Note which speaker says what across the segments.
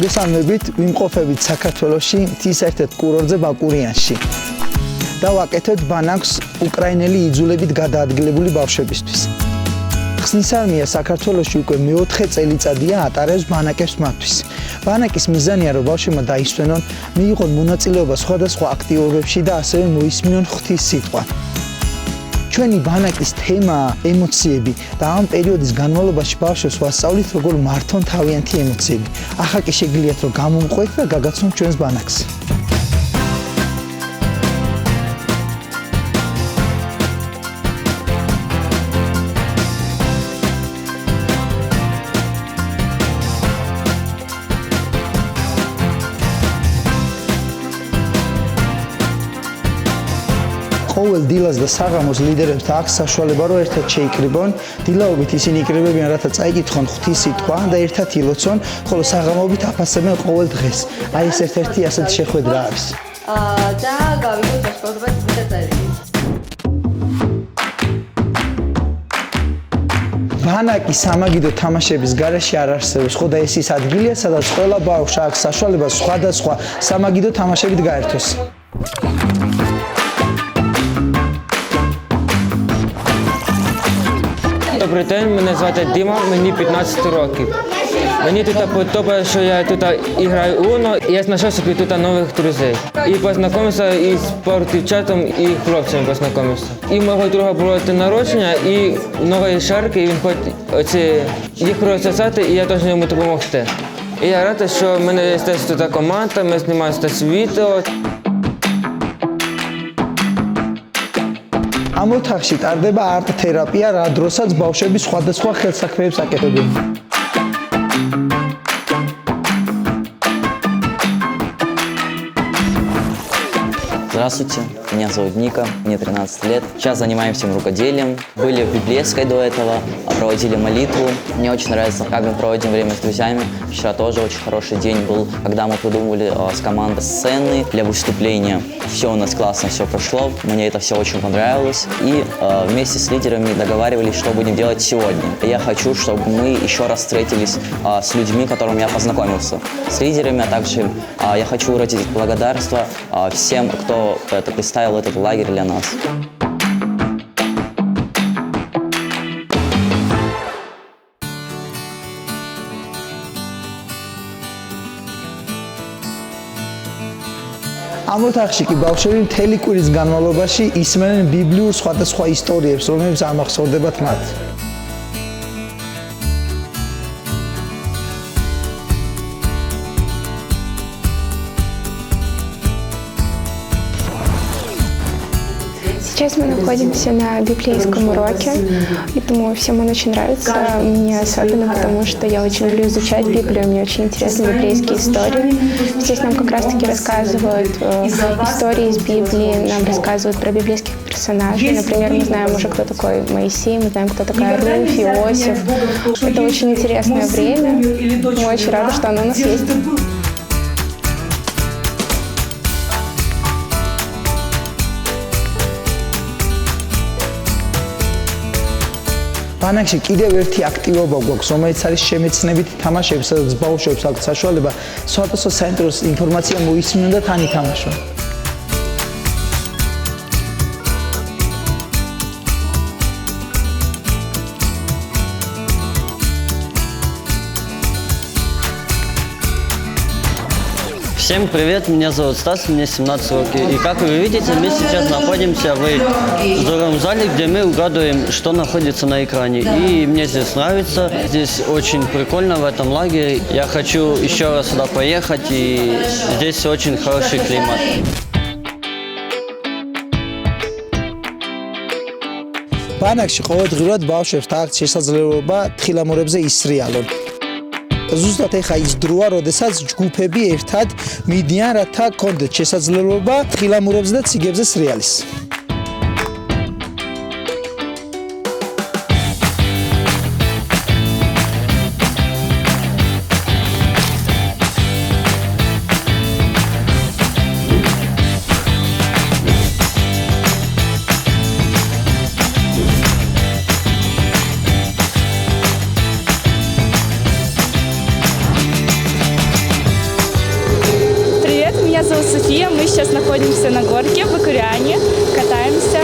Speaker 1: მოგესალმებით, ვიმყოფებით საქართველოში, მთის ერთ-ერთ კურორტზე ბაკურიანში. და ვაკეთებთ ბანაკს უკრაინელი იძულებით გადაადგილებული ბავშვებისთვის. ხსნის არმია საქართველოში უკვე მეოთხე წელიწადია ატარებს ბანაკებს მათთვის. ბანაკის მიზანია, რომ ბავშვებმა დაისვენონ, მიიღონ მონაწილეობა სხვადასხვა აქტივობებში და ასევე მოისმინონ ღვთის სიტყვა. ჩვენი ბანაკის თემაა ემოციები და ამ პერიოდის განმავლობაში ბავშვებს ვასწავლით, როგორ მართონ თავიანთი ემოციები. ახლა კი შეგიძლიათ, რომ გამომყვეთ და გაგაცნობთ ჩვენს ბანაკს. ყოველ დილას და საღამოს ლიდერებს აქვს საშუალება, რომ ერთად შეიკრიბონ. დილაობით ისინი იკრიბებიან, რათა წაიკითხონ ღვთის სიტყვა და ერთად ილოცონ, ხოლო საღამობით აფასებენ ყოველ დღეს. აი ეს ერთ-ერთი ასეთი შეხვედრა არის.
Speaker 2: და გავიგოთ დასწორება წმინდა წერილი.
Speaker 1: ბანაკი სამაგიდო თამაშების გარეშე არ არსებობს, ხო და ეს ის ადგილია, სადაც ყველა ბავშვს აქვს საშუალება სხვადასხვა სამაგიდო თამაშებით გაერთოს.
Speaker 3: Добрый день, меня зовут Дима, мне 15 років. Мені тут подобається, що я тут граю Уно, і я знайшов собі тут нових друзів. І познайомився і з дівчатом, і хлопцями познайомився. І у мого друга було день народження, і нові шарки, і він хоче їх розв'язати, і я теж йому допомогти. І я радий, що в мене є тут команда, ми знімаємо тут відео.
Speaker 1: ამ ოთახში ტარდება არტ-თერაპია, რა დროსაც ბავშვები სხვადასხვა ხელსაქმეებს აკეთებენ.
Speaker 4: Здравствуйте, меня зовут Ника, мне 13 лет. Сейчас занимаемся рукоделием. Были в Библейской до этого, проводили молитву. Мне очень нравится, как мы проводим время с друзьями. Вчера тоже очень хороший день был, когда мы придумывали с командой сцены для выступления. Все у нас классно, все прошло. Мне это все очень понравилось. И вместе с лидерами договаривались, что будем делать сегодня. Я хочу, чтобы мы еще раз встретились с людьми, с которыми я познакомился. С лидерами, а также я хочу выразить благодарство всем, кто представил этот лагерь для нас.
Speaker 1: ამ ოთახში კი ბავშვები მთელი კვირის განმავლობაში ისმენენ ბიბლიურ სხვადასხვა ისტორიებს, რომლებიც ამახსოვრდებათ მათ.
Speaker 5: Сейчас мы находимся на библейском уроке, и думаю, всем он очень нравится, мне особенно, потому что я очень люблю изучать Библию, мне очень интересны библейские истории. Здесь нам как раз-таки рассказывают истории из Библии, нам рассказывают про библейских персонажей. Например, мы знаем уже, кто такой Моисей, мы знаем, кто такая Руфь, Иосиф. Это очень интересное время, мы очень рады, что оно у нас есть.
Speaker 1: ბანაკში კიდევ ერთი აქტივობა გვაქვს, რომელიც არის შემეცნებითი თამაშები, სადაც ბავშვებს აქვს საშუალება სხვადასხვა ცენტროს ინფორმაცია მოისმინონ და თან ითამაშონ.
Speaker 6: Всем привет, меня зовут Стас, мне 17 років. И как вы видите, мы сейчас находимся в взрослом зале, где мы угадываем, что находится на экране. И мне здесь нравится, здесь очень прикольно в этом лагере. Я хочу еще раз сюда поехать, и здесь очень хороший климат.
Speaker 1: ბანაკში ყოველდღიურად ბავშვებს აქვს შესაძლებლობა თხილამურებზე ისრიალონ. ზუსტად ეხა ის დროა, როდესაც ჯგუფები ერთად მიდიან, რათა კონდეთ შესაძლებლობა თხილამურებზე და ციგებზე სრიალის.
Speaker 7: находимся на горке в Бакуряне, катаемся.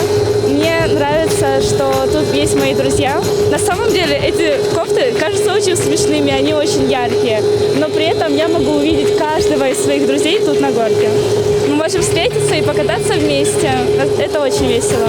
Speaker 7: Мне нравится, что тут есть мои друзья. На самом деле эти кофты кажутся очень смешными, они очень яркие. Но при этом я могу увидеть каждого из своих друзей тут на горке. Мы можем встретиться и покататься вместе. Это очень весело.